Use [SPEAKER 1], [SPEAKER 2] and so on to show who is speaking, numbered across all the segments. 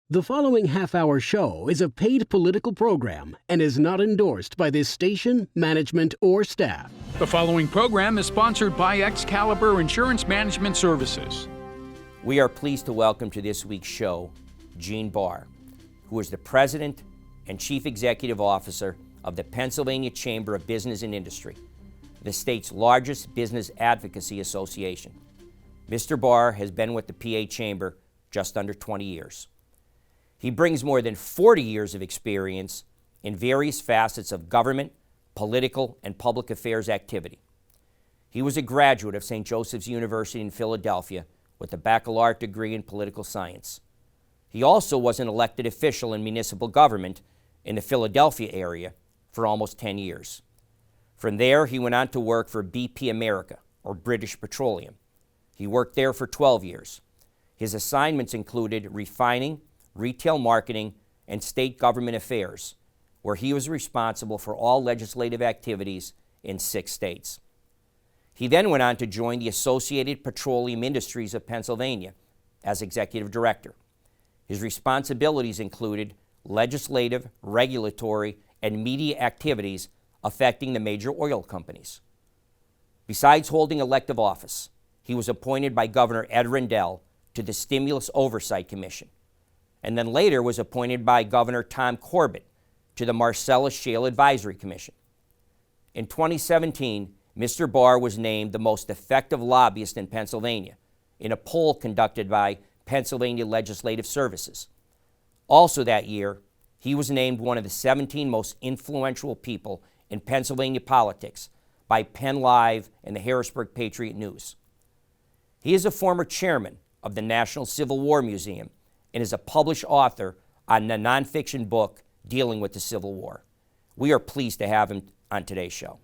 [SPEAKER 1] The following half-hour show is a paid political program and is not endorsed by this station, management, or staff.
[SPEAKER 2] The following program is sponsored by Excalibur Insurance Management Services.
[SPEAKER 3] We are pleased to welcome to this week's show Gene BARR, who is the President and Chief Executive Officer of the Pennsylvania Chamber of Business and Industry, the state's largest business advocacy association. Mr. BARR has been with the PA Chamber just under 20 years. He brings more than 40 years of experience in various facets of government, political, and public affairs activity. He was a graduate of St. Joseph's University in Philadelphia with a baccalaureate degree in political science. He also was an elected official in municipal government in the Philadelphia area for almost 10 years. From there, he went on to work for BP America, or British Petroleum. He worked there for 12 years. His assignments included refining, retail marketing, and state government affairs, where he was responsible for all legislative activities in 6 states. He then went on to join the Associated Petroleum Industries of Pennsylvania as executive director. His responsibilities included legislative, regulatory, and media activities affecting the major oil companies. Besides holding elective office, he was appointed by Governor Ed Rendell to the Stimulus Oversight Commission, and then later was appointed by Governor Tom Corbett to the Marcellus Shale Advisory Commission. In 2017, Mr. BARR was named the most effective lobbyist in Pennsylvania in a poll conducted by Pennsylvania Legislative Services. Also that year, he was named one of the 17 most influential people in Pennsylvania politics by Penn Live and the Harrisburg Patriot News. He is a former chairman of the National Civil War Museum and is a published author on a nonfiction book dealing with the Civil War. We are pleased to have him on today's show.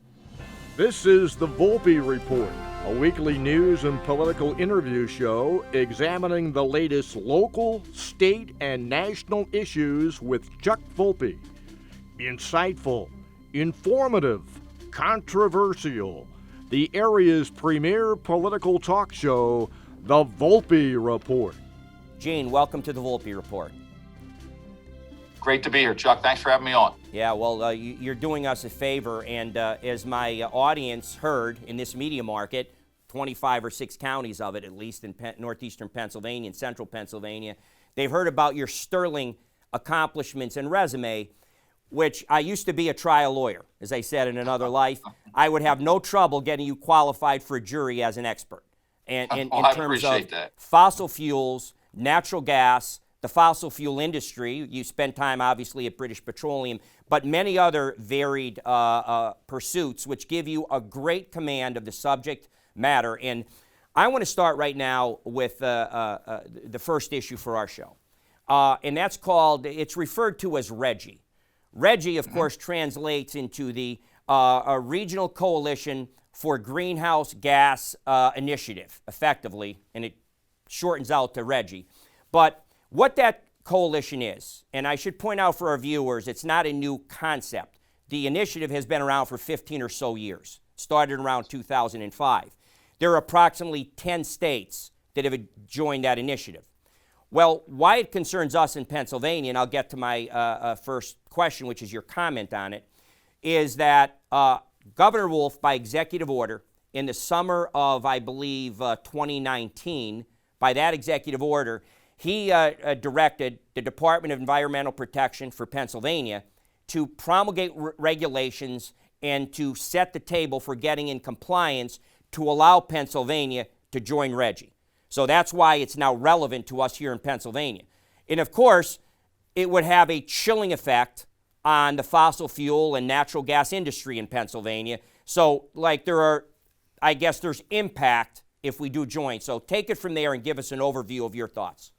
[SPEAKER 4] This is the Volpe Report, a weekly news and political interview show examining the latest local, state, and national issues with Chuck Volpe. Insightful, informative, controversial, the area's premier political talk show, the Volpe Report.
[SPEAKER 3] Gene, welcome to the Volpe Report.
[SPEAKER 5] Great to be here, Chuck. Thanks for having me on.
[SPEAKER 3] Yeah, well, you're doing us a favor, and as my audience heard in this media market, 25 or 6 counties of it, at least in northeastern Pennsylvania and central Pennsylvania, they've heard about your sterling accomplishments and resume, which I used to be a trial lawyer. As I said in another life, I would have no trouble getting you qualified for a jury as an expert. And in terms of fossil fuels, natural gas, the fossil fuel industry, you spent time obviously at British Petroleum, but many other varied pursuits which give you a great command of the subject matter. And I want to start right now with the first issue for our show. And that's called, it's referred to as RGGI. RGGI, of course, translates into the Regional Coalition for Greenhouse Gas Initiative, effectively, and it shortens out to RGGI. But what that coalition is, and I should point out for our viewers, it's not a new concept. The initiative has been around for 15 or so years, started around 2005. There are approximately 10 states that have joined that initiative. Well, why it concerns us in Pennsylvania, and I'll get to my first question, which is your comment on it, is that Governor Wolf, by executive order, in the summer of, I believe, 2019, by that executive order, he directed the Department of Environmental Protection for Pennsylvania to promulgate regulations and to set the table for getting in compliance to allow Pennsylvania to join RGGI. So that's why it's now relevant to us here in Pennsylvania. And of course, it would have a chilling effect on the fossil fuel and natural gas industry in Pennsylvania. So I guess there's impact if we do join. So take it from there and give us an overview of your thoughts.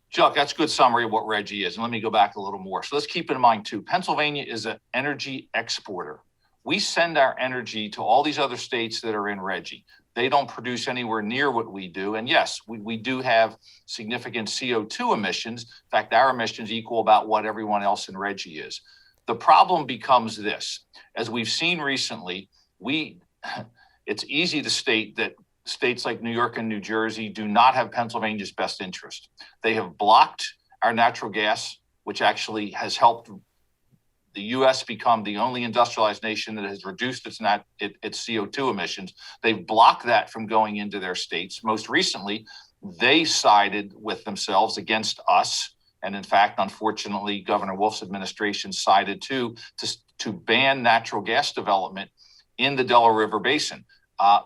[SPEAKER 5] Chuck, that's a good summary of what RGGI is. And let me go back a little more. So let's keep in mind, too, Pennsylvania is an energy exporter. We send our energy to all these other states that are in RGGI. They don't produce anywhere near what we do. And yes, we do have significant CO2 emissions. In fact, our emissions equal about what everyone else in RGGI is. The problem becomes this. As we've seen recently, it's easy to state that states like New York and New Jersey do not have Pennsylvania's best interest. They have blocked our natural gas, which actually has helped the U.S. become the only industrialized nation that has reduced its CO2 emissions. They've blocked that from going into their states. Most recently, they sided with themselves against us. And in fact, unfortunately, Governor Wolf's administration sided too to ban natural gas development in the Delaware River Basin,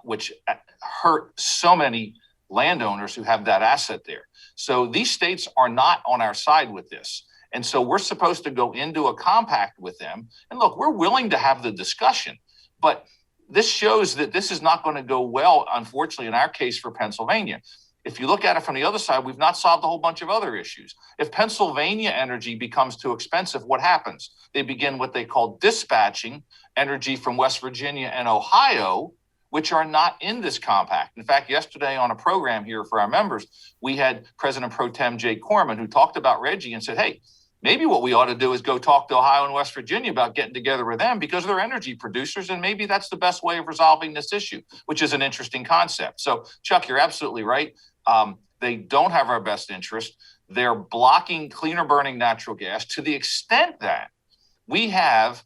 [SPEAKER 5] which hurt so many landowners who have that asset there. So these states are not on our side with this. And so we're supposed to go into a compact with them. And look, we're willing to have the discussion, but this shows that this is not going to go well, unfortunately, in our case for Pennsylvania. If you look at it from the other side, we've not solved a whole bunch of other issues. If Pennsylvania energy becomes too expensive, what happens? They begin what they call dispatching energy from West Virginia and Ohio, which are not in this compact. In fact, yesterday on a program here for our members, we had President Pro Tem Jay Corman, who talked about RGGI and said, hey, maybe what we ought to do is go talk to Ohio and West Virginia about getting together with them because they're energy producers, and maybe that's the best way of resolving this issue, which is an interesting concept. So, Chuck, you're absolutely right. They don't have our best interest. They're blocking cleaner burning natural gas to the extent that we have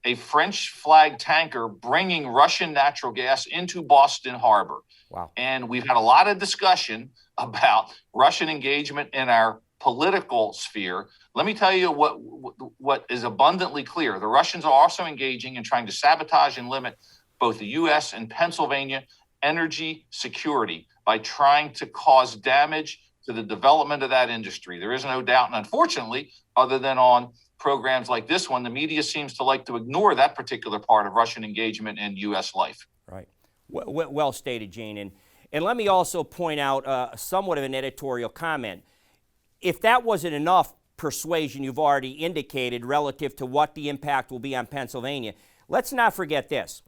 [SPEAKER 5] a French flag tanker bringing Russian natural gas into Boston Harbor.
[SPEAKER 3] Wow.
[SPEAKER 5] And we've had a lot of discussion about Russian engagement in our political sphere. Let me tell you what is abundantly clear. The Russians are also engaging in trying to sabotage and limit both the U.S. and Pennsylvania energy security by trying to cause damage to the development of that industry. There is no doubt. And unfortunately, other than on programs like this one, the media seems to like to ignore that particular part of Russian engagement in U.S. life.
[SPEAKER 3] Right. Well stated, Gene. And let me also point out somewhat of an editorial comment. If that wasn't enough persuasion you've already indicated relative to what the impact will be on Pennsylvania, let's not forget this.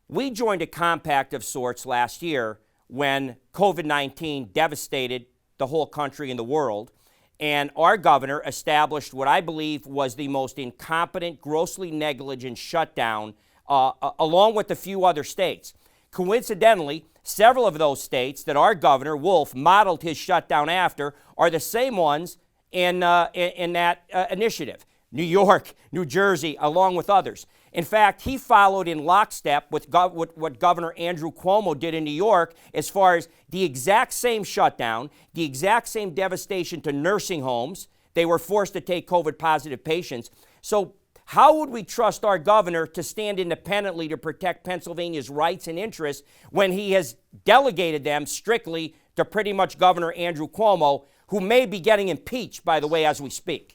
[SPEAKER 3] We joined a compact of sorts last year when COVID-19 devastated the whole country and the world, and our governor established what I believe was the most incompetent, grossly negligent shutdown, along with a few other states. Coincidentally, several of those states that our governor, Wolf, modeled his shutdown after are the same ones in that initiative. New York, New Jersey, along with others. In fact, he followed in lockstep with what Governor Andrew Cuomo did in New York as far as the exact same shutdown, the exact same devastation to nursing homes. They were forced to take COVID-positive patients. So how would we trust our governor to stand independently to protect Pennsylvania's rights and interests when he has delegated them strictly to pretty much Governor Andrew Cuomo, who may be getting impeached, by the way, as we speak?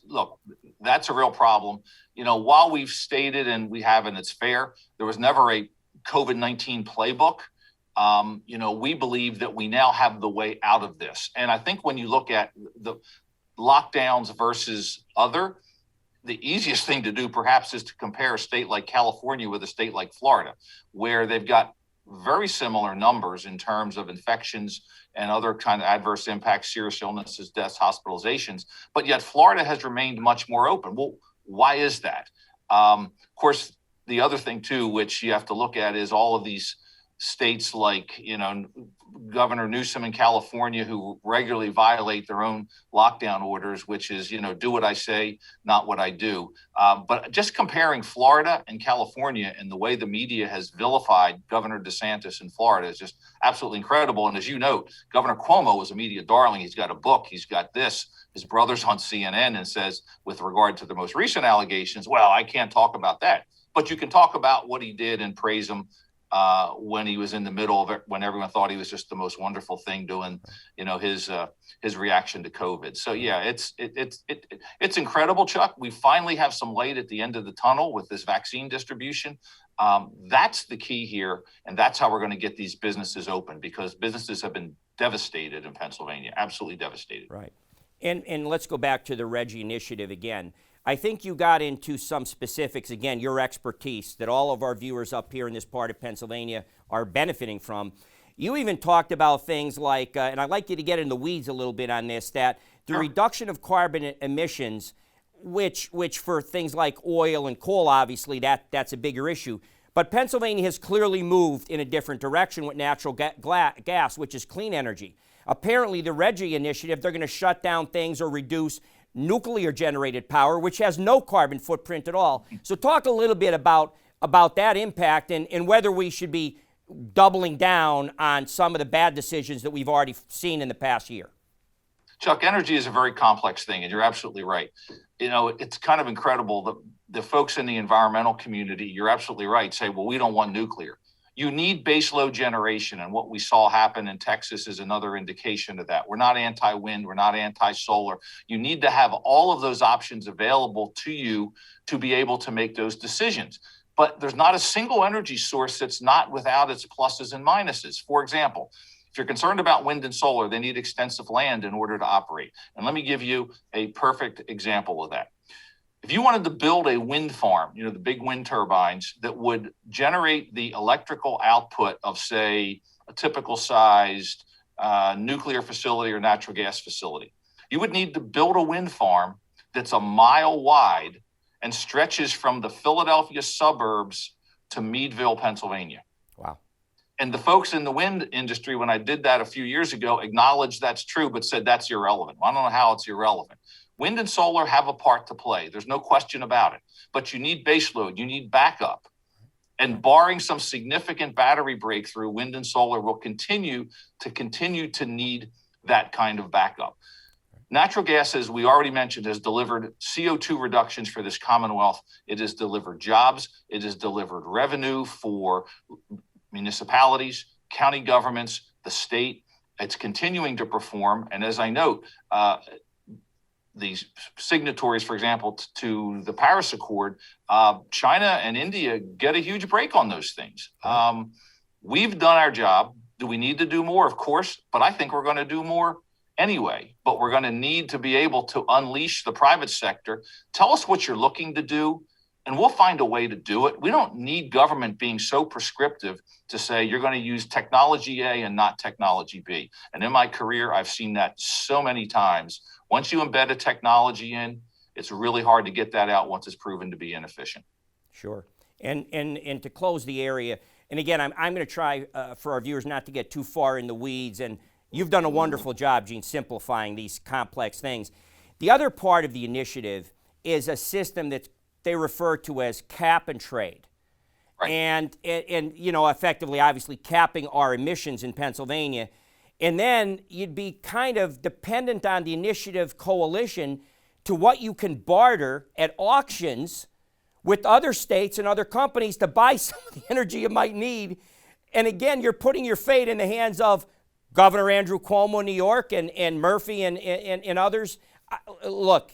[SPEAKER 5] Look, that's a real problem. You know, while we've stated, and we have, and it's fair, there was never a COVID-19 playbook. We believe that we now have the way out of this. And I think when you look at the lockdowns versus other, the easiest thing to do perhaps is to compare a state like California with a state like Florida, where they've got very similar numbers in terms of infections and other kind of adverse impacts, serious illnesses, deaths, hospitalizations, but yet Florida has remained much more open. Well, why is that? Of course, the other thing too, which you have to look at, is all of these states like, Governor Newsom in California, who regularly violate their own lockdown orders, which is, do what I say, not what I do. But just comparing Florida and California and the way the media has vilified Governor DeSantis in Florida is just absolutely incredible. And as you note, Governor Cuomo was a media darling. He's got a book. He's got this. His brother's on CNN and says, with regard to the most recent allegations, well, I can't talk about that. But you can talk about what he did and praise him when he was in the middle of it, when everyone thought he was just the most wonderful thing doing, his reaction to COVID. So yeah, it's incredible, Chuck. We finally have some light at the end of the tunnel with this vaccine distribution. That's the key here, and that's how we're going to get these businesses open, because businesses have been devastated in Pennsylvania, absolutely devastated.
[SPEAKER 3] Right, and let's go back to the RGGI initiative again. I think you got into some specifics, again, your expertise that all of our viewers up here in this part of Pennsylvania are benefiting from. You even talked about things like, and I'd like you to get in the weeds a little bit on this, that the reduction of carbon emissions, which for things like oil and coal, obviously, that's a bigger issue. But Pennsylvania has clearly moved in a different direction with natural gas, which is clean energy. apparently the RGGI initiative, they're going to shut down things or reduce nuclear generated power, which has no carbon footprint at all. So talk a little bit about that impact and whether we should be doubling down on some of the bad decisions that we've already seen in the past year.
[SPEAKER 5] Chuck, energy is a very complex thing, and you're absolutely right. You know, it's kind of incredible that the folks in the environmental community, you're absolutely right, say, well, we don't want nuclear. You need baseload generation, and what we saw happen in Texas is another indication of that. We're not anti-wind, we're not anti-solar. You need to have all of those options available to you to be able to make those decisions. But there's not a single energy source that's not without its pluses and minuses. For example, if you're concerned about wind and solar, they need extensive land in order to operate. And let me give you a perfect example of that. If you wanted to build a wind farm, you know, the big wind turbines that would generate the electrical output of, say, a typical sized nuclear facility or natural gas facility, you would need to build a wind farm that's a mile wide and stretches from the Philadelphia suburbs to Meadville, Pennsylvania.
[SPEAKER 3] Wow.
[SPEAKER 5] And the folks in the wind industry, when I did that a few years ago, acknowledged that's true, but said that's irrelevant. Well, I don't know how it's irrelevant. Wind and solar have a part to play. There's no question about it. But you need baseload. You need backup. And barring some significant battery breakthrough, wind and solar will continue to need that kind of backup. Natural gas, as we already mentioned, has delivered CO2 reductions for this Commonwealth. It has delivered jobs. It has delivered revenue for municipalities, county governments, the state. It's continuing to perform. And as I note, these signatories, for example, to the Paris Accord, China and India get a huge break on those things. We've done our job. Do we need to do more? Of course, but I think we're going to do more anyway. But we're going to need to be able to unleash the private sector. Tell us what you're looking to do, and we'll find a way to do it. We don't need government being so prescriptive to say you're going to use technology A and not technology B. And in my career, I've seen that so many times. Once you embed a technology in, it's really hard to get that out once it's proven to be inefficient.
[SPEAKER 3] Sure. And to close the area, and again, I'm going to try for our viewers not to get too far in the weeds, and you've done a wonderful job, Gene, simplifying these complex things. The other part of the initiative is a system that they refer to as cap and trade.
[SPEAKER 5] Right.
[SPEAKER 3] And you know, effectively, obviously, capping our emissions in Pennsylvania. And then you'd be kind of dependent on the initiative coalition to what you can barter at auctions with other states and other companies to buy some of the energy you might need. And again, you're putting your fate in the hands of Governor Andrew Cuomo in New York and Murphy and others. Look,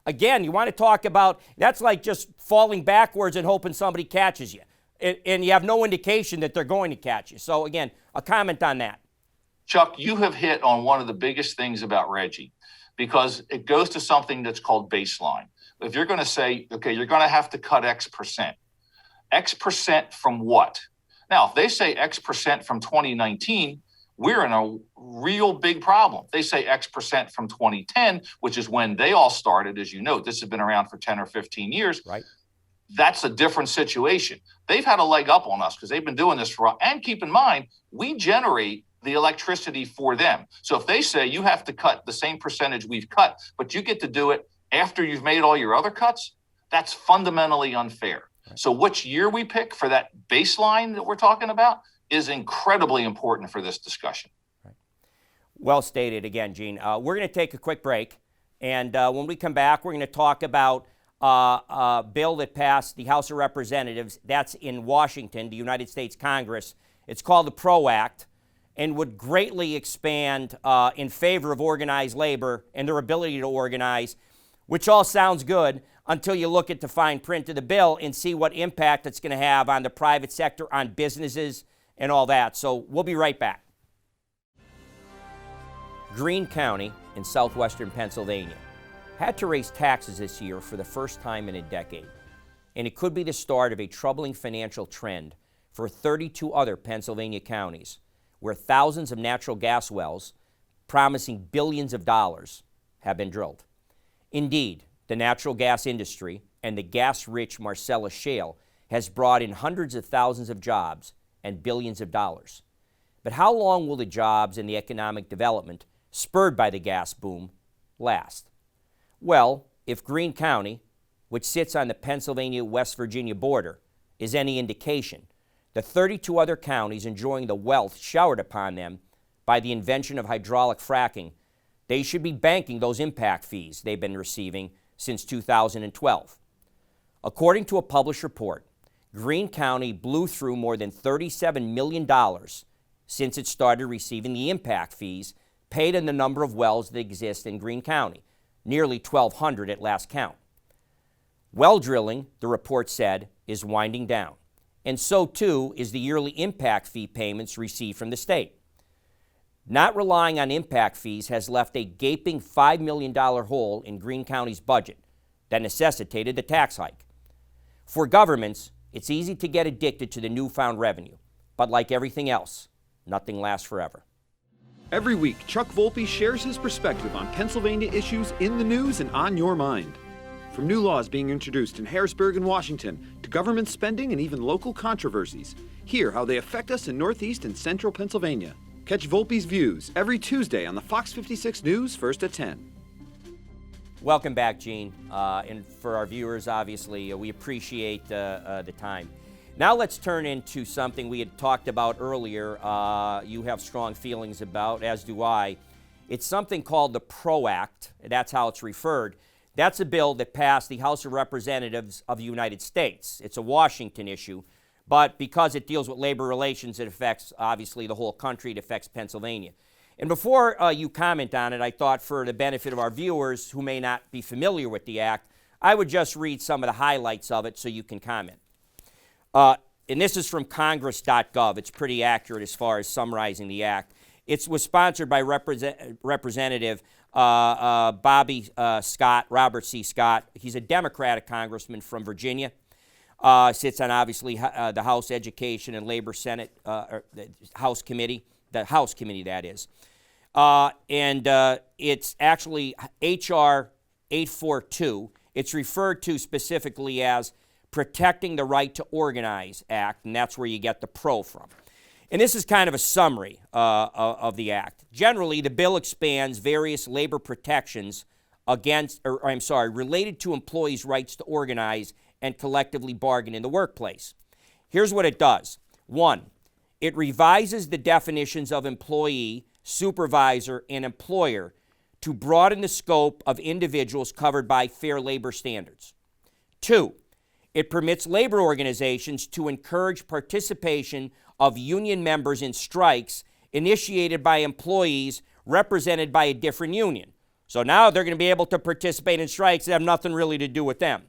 [SPEAKER 3] again, you want to talk about, that's like just falling backwards and hoping somebody catches you. And you have no indication that they're going to catch you. So again, a comment on that.
[SPEAKER 5] Chuck, you have hit on one of the biggest things about RGGI, because it goes to something that's called baseline. If you're going to say, okay, you're going to have to cut X percent from what? Now, if they say X percent from 2019, we're in a real big problem. If they say X percent from 2010, which is when they all started, as you know, this has been around for 10 or 15 years.
[SPEAKER 3] Right.
[SPEAKER 5] That's a different situation. They've had a leg up on us because they've been doing this for, and keep in mind, we generate the electricity for them. So if they say you have to cut the same percentage we've cut, but you get to do it after you've made all your other cuts, that's fundamentally unfair. Right. So which year we pick for that baseline that we're talking about is incredibly important for this discussion.
[SPEAKER 3] Right. Well stated again, Gene. We're going to take a quick break, and when we come back, we're going to talk about a bill that passed the House of Representatives. That's in Washington, the United States Congress. It's called the PRO Act, and would greatly expand in favor of organized labor and their ability to organize, which all sounds good until you look at the fine print of the bill and see what impact it's going to have on the private sector, on businesses, and all that. So we'll be right back. Greene County in southwestern Pennsylvania had to raise taxes this year for the first time in a decade, and it could be the start of a troubling financial trend for 32 other Pennsylvania counties, where thousands of natural gas wells promising billions of dollars have been drilled. Indeed, the natural gas industry and the gas-rich Marcellus Shale has brought in hundreds of thousands of jobs and billions of dollars. But how long will the jobs and the economic development spurred by the gas boom last? Well, if Greene County, which sits on the Pennsylvania-West Virginia border, is any indication, the 32 other counties enjoying the wealth showered upon them by the invention of hydraulic fracking, they should be banking those impact fees they've been receiving since 2012. According to a published report, Greene County blew through more than $37 million since it started receiving the impact fees paid on the number of wells that exist in Greene County, nearly 1,200 at last count. Well drilling, the report said, is winding down, and so too is the yearly impact fee payments received from the state. Not relying on impact fees has left a gaping $5 million hole in Greene County's budget that necessitated the tax hike. For governments, it's easy to get addicted to the newfound revenue, but like everything else, nothing lasts forever.
[SPEAKER 6] Every week, Chuck Volpe shares his perspective on Pennsylvania issues in the news and on your mind. From new laws being introduced in Harrisburg and Washington to government spending and even local controversies, hear how they affect us in Northeast and Central Pennsylvania. Catch Volpe's views every Tuesday on the Fox 56 News, first at 10.
[SPEAKER 3] Welcome back, Gene. And for our viewers, obviously, we appreciate the time. Now let's turn into something we had talked about earlier. You have strong feelings about, as do I. It's something called the PRO Act. That's how it's referred. That's a bill that passed the House of Representatives of the United States. It's a Washington issue, but because it deals with labor relations, it affects, obviously, the whole country. It affects Pennsylvania. And before you comment on it, I thought for the benefit of our viewers who may not be familiar with the act, I would just read some of the highlights of it so you can comment. And this is from congress.gov. It's pretty accurate as far as summarizing the act. It was sponsored by Representative Robert C. Scott. He's a Democratic congressman from Virginia. Sits on, obviously, the House Education and Labor Senate, the House Committee, that is. It's actually H.R. 842. It's referred to specifically as Protecting the Right to Organize Act, and that's where you get the PRO from. And this is kind of a summary of the act. Generally, the bill expands various labor protections related to employees' rights to organize and collectively bargain in the workplace. Here's what it does. 1, it revises the definitions of employee, supervisor, and employer to broaden the scope of individuals covered by fair labor standards. 2, it permits labor organizations to encourage participation of union members in strikes initiated by employees represented by a different union. So now they're going to be able to participate in strikes that have nothing really to do with them.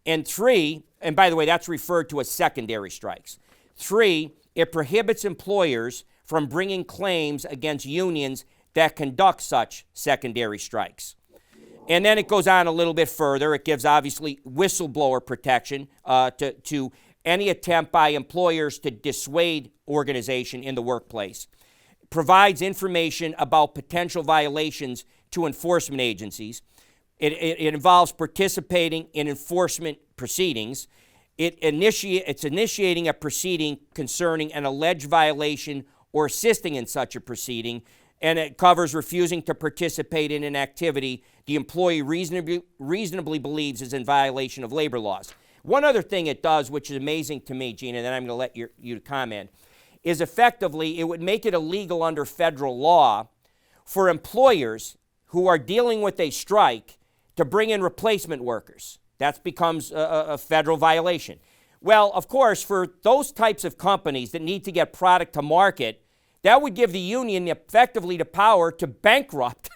[SPEAKER 3] And 3, and by the way, that's referred to as secondary strikes. 3, it prohibits employers from bringing claims against unions that conduct such secondary strikes. And then it goes on a little bit further. It gives, obviously, whistleblower protection to any attempt by employers to dissuade organization in the workplace. It provides information about potential violations to enforcement agencies. It involves participating in enforcement proceedings. It's initiating a proceeding concerning an alleged violation or assisting in such a proceeding, and it covers refusing to participate in an activity the employee reasonably believes is in violation of labor laws. One other thing it does, which is amazing to me, Gina, and then I'm going to let you comment, is effectively it would make it illegal under federal law for employers who are dealing with a strike to bring in replacement workers. That becomes a federal violation. Well, of course, for those types of companies that need to get product to market, that would give the union effectively the power to bankrupt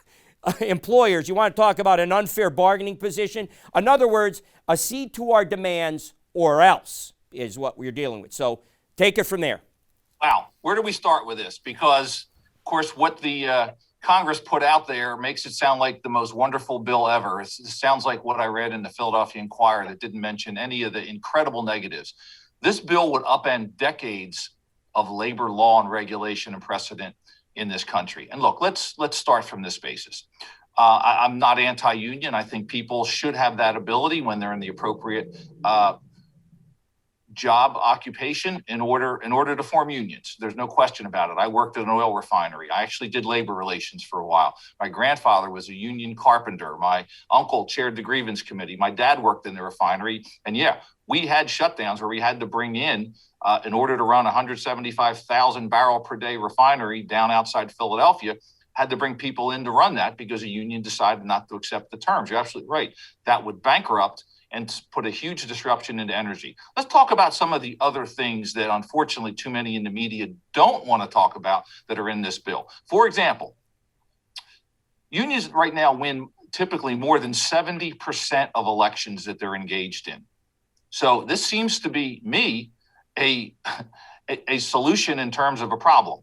[SPEAKER 3] employers. You want to talk about an unfair bargaining position? In other words, accede to our demands or else is what we're dealing with. So take it from there.
[SPEAKER 5] Wow. Where do we start with this? Because, of course, what the Congress put out there makes it sound like the most wonderful bill ever. It sounds like what I read in the Philadelphia Inquirer that didn't mention any of the incredible negatives. This bill would upend decades of labor law and regulation and precedent in this country. And look, let's start from this basis. I'm not anti-union. I think people should have that ability when they're in the appropriate job occupation in order to form unions. There's no question about it. I worked at an oil refinery. I actually did labor relations for a while. My grandfather was a union carpenter. My uncle chaired the grievance committee. My dad worked in the refinery. And yeah, we had shutdowns where we had to bring in order to run a 175,000 barrel per day refinery down outside Philadelphia, had to bring people in to run that because a union decided not to accept the terms. You're absolutely right. That would bankrupt and put a huge disruption into energy. Let's talk about some of the other things that unfortunately too many in the media don't want to talk about that are in this bill. For example, unions right now win typically more than 70% of elections that they're engaged in. So this seems to be a solution in terms of a problem.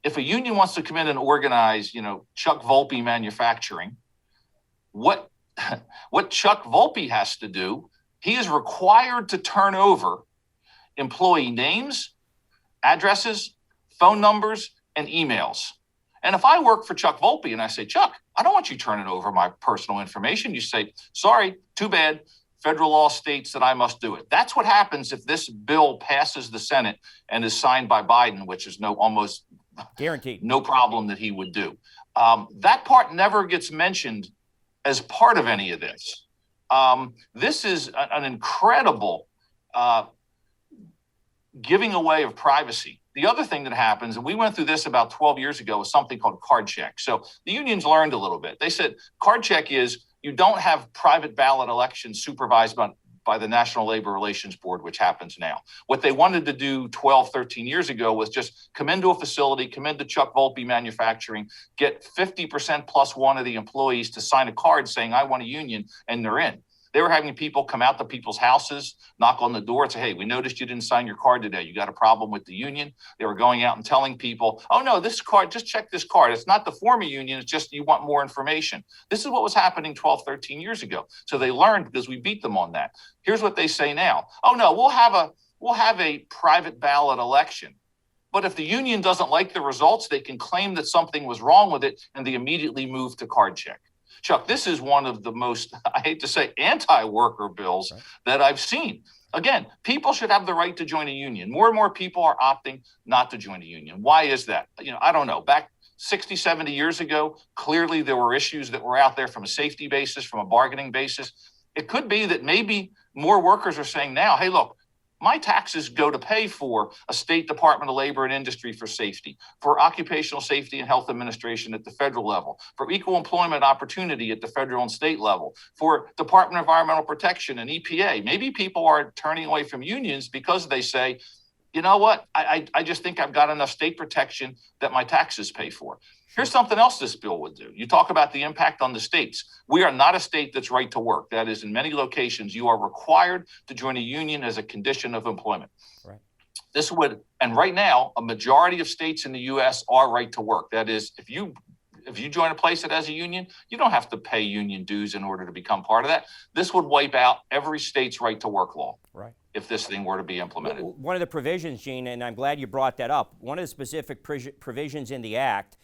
[SPEAKER 5] If a union wants to come in and organize, Chuck Volpe manufacturing, what Chuck Volpe has to do, he is required to turn over employee names, addresses, phone numbers, and emails. And if I work for Chuck Volpe and I say, Chuck, I don't want you turning over my personal information, you say, sorry, too bad. Federal law states that I must do it. That's what happens if this bill passes the Senate and is signed by Biden, which is almost
[SPEAKER 3] guaranteed,
[SPEAKER 5] no problem that he would do. That part never gets mentioned as part of any of this. This is an incredible giving away of privacy. The other thing that happens, and we went through this about 12 years ago, is something called card check. So the unions learned a little bit. They said card check is you don't have private ballot elections supervised by the National Labor Relations Board, which happens now. What they wanted to do 12, 13 years ago was just come into a facility, come into Chuck Volpe Manufacturing, get 50% plus one of the employees to sign a card saying, I want a union, and they're in. They were having people come out to people's houses, knock on the door and say, hey, we noticed you didn't sign your card today. You got a problem with the union? They were going out and telling people, oh, no, this card, just check this card. It's not to form a union. It's just you want more information. This is what was happening 12, 13 years ago. So they learned because we beat them on that. Here's what they say now. Oh, no, we'll have a private ballot election. But if the union doesn't like the results, they can claim that something was wrong with it, and they immediately move to card check. Chuck, this is one of the most, I hate to say, anti-worker bills that I've seen. Again, people should have the right to join a union. More and more people are opting not to join a union. Why is that? I don't know. Back 60, 70 years ago, clearly there were issues that were out there from a safety basis, from a bargaining basis. It could be that maybe more workers are saying now, hey, look, my taxes go to pay for a state Department of Labor and Industry for safety, for occupational safety and health administration at the federal level, for equal employment opportunity at the federal and state level, for Department of Environmental Protection and EPA. Maybe people are turning away from unions because they say, you know what, I just think I've got enough state protection that my taxes pay for. Here's something else this bill would do. You talk about the impact on the states. We are not a state that's right to work. That is, in many locations, you are required to join a union as a condition of employment.
[SPEAKER 3] Right.
[SPEAKER 5] This would, and right now, a majority of states in the U.S. are right to work. That is, if you join a place that has a union, you don't have to pay union dues in order to become part of that. This would wipe out every state's right to work law.
[SPEAKER 3] Right.
[SPEAKER 5] If this thing were to be implemented.
[SPEAKER 3] One of the provisions, Gene, and I'm glad you brought that up, one of the specific provisions in the Act,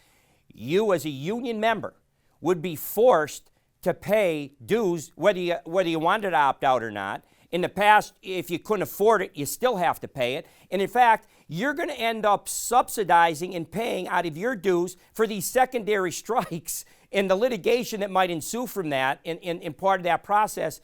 [SPEAKER 3] you as a union member would be forced to pay dues whether you wanted to opt out or not. In the past, if you couldn't afford it, you still have to pay it. And in fact, you're going to end up subsidizing and paying out of your dues for these secondary strikes and the litigation that might ensue from that in part of that process.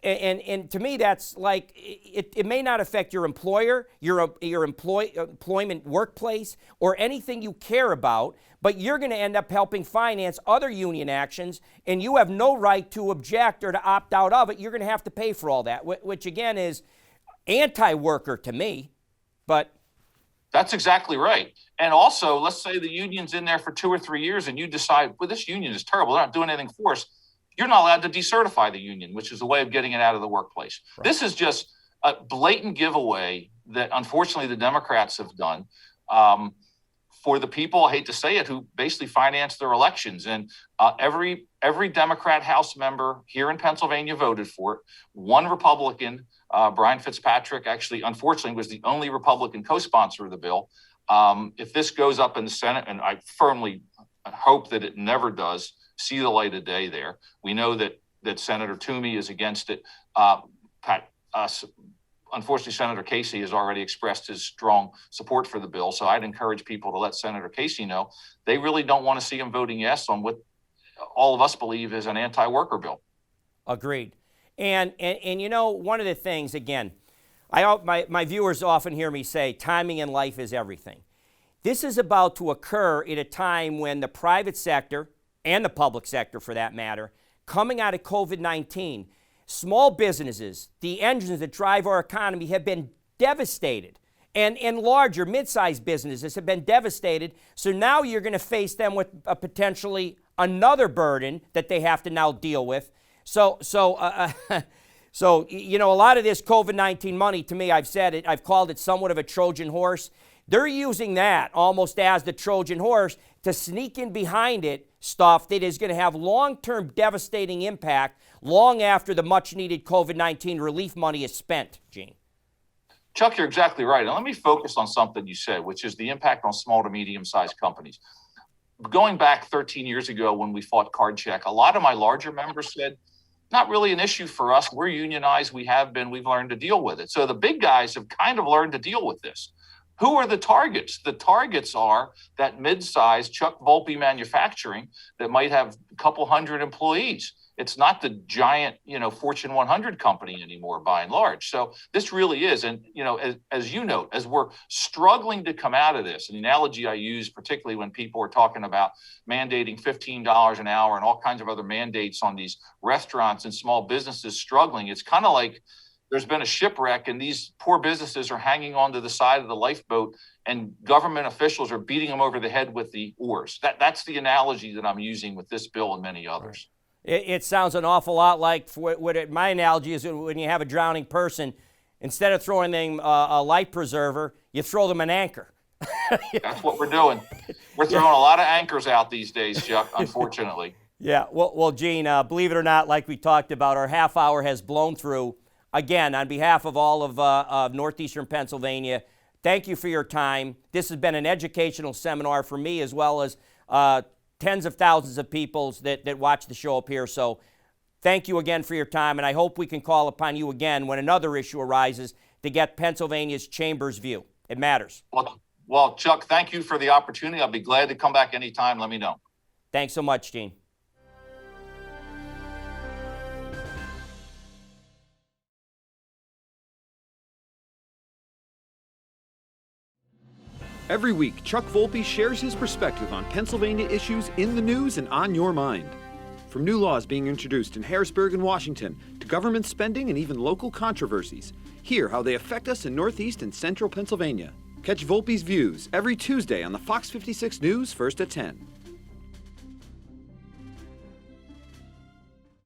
[SPEAKER 3] And to me, that's like, it may not affect your employer, your employment workplace, or anything you care about, but you're going to end up helping finance other union actions, and you have no right to object or to opt out of it. You're going to have to pay for all that, which again is anti-worker to me, but...
[SPEAKER 5] That's exactly right. And also, let's say the union's in there for 2 or 3 years and you decide, well, this union is terrible. They're not doing anything for us. You're not allowed to decertify the union, which is a way of getting it out of the workplace. Right. This is just a blatant giveaway that, unfortunately, the Democrats have done for the people, I hate to say it, who basically finance their elections. And every Democrat House member here in Pennsylvania voted for it. One Republican, Brian Fitzpatrick, actually, unfortunately, was the only Republican co-sponsor of the bill. If this goes up in the Senate, and I firmly hope that it never does see the light of day there. We know that Senator Toomey is against it. unfortunately, Senator Casey has already expressed his strong support for the bill. So I'd encourage people to let Senator Casey know they really don't want to see him voting yes on what all of us believe is an anti-worker bill.
[SPEAKER 3] Agreed. And you know, one of the things, again, my viewers often hear me say timing in life is everything. This is about to occur at a time when the private sector, and the public sector for that matter, coming out of COVID-19, small businesses, the engines that drive our economy, have been devastated. And larger, mid-sized businesses have been devastated. So now you're going to face them with potentially another burden that they have to now deal with. So you know, a lot of this COVID-19 money, to me, I've said it, I've called it somewhat of a Trojan horse. They're using that almost as the Trojan horse to sneak in behind it stuff that is going to have long-term devastating impact long after the much-needed COVID-19 relief money is spent, Gene.
[SPEAKER 5] Chuck, you're exactly right. And let me focus on something you said, which is the impact on small to medium-sized companies. Going back 13 years ago when we fought card check, a lot of my larger members said, not really an issue for us. We're unionized. We've learned to deal with it. So the big guys have kind of learned to deal with this. Who are the targets? The targets are that mid-sized Chuck Volpe manufacturing that might have a couple hundred employees. It's not the giant, Fortune 100 company anymore, by and large. So this really is. And, as you note, as we're struggling to come out of this, an analogy I use, particularly when people are talking about mandating $15 an hour and all kinds of other mandates on these restaurants and small businesses struggling, it's kind of like there's been a shipwreck and these poor businesses are hanging onto the side of the lifeboat and government officials are beating them over the head with the oars. That's the analogy that I'm using with this bill and many others.
[SPEAKER 3] It sounds an awful lot like my analogy is when you have a drowning person, instead of throwing them a life preserver, you throw them an anchor.
[SPEAKER 5] That's what we're doing. We're throwing a lot of anchors out these days, Chuck, unfortunately.
[SPEAKER 3] Yeah, well, Gene, believe it or not, like we talked about, our half hour has blown through. Again, on behalf of all of Northeastern Pennsylvania, thank you for your time. This has been an educational seminar for me as well as tens of thousands of people that watch the show up here. So thank you again for your time, and I hope we can call upon you again when another issue arises to get Pennsylvania's chamber's view. It matters.
[SPEAKER 5] Well, Chuck, thank you for the opportunity. I'll be glad to come back anytime. Let me know.
[SPEAKER 3] Thanks so much, Gene.
[SPEAKER 6] Every week, Chuck Volpe shares his perspective on Pennsylvania issues in the news and on your mind. From new laws being introduced in Harrisburg and Washington to government spending and even local controversies, hear how they affect us in Northeast and Central Pennsylvania. Catch Volpe's views every Tuesday on the Fox 56 News, first at 10.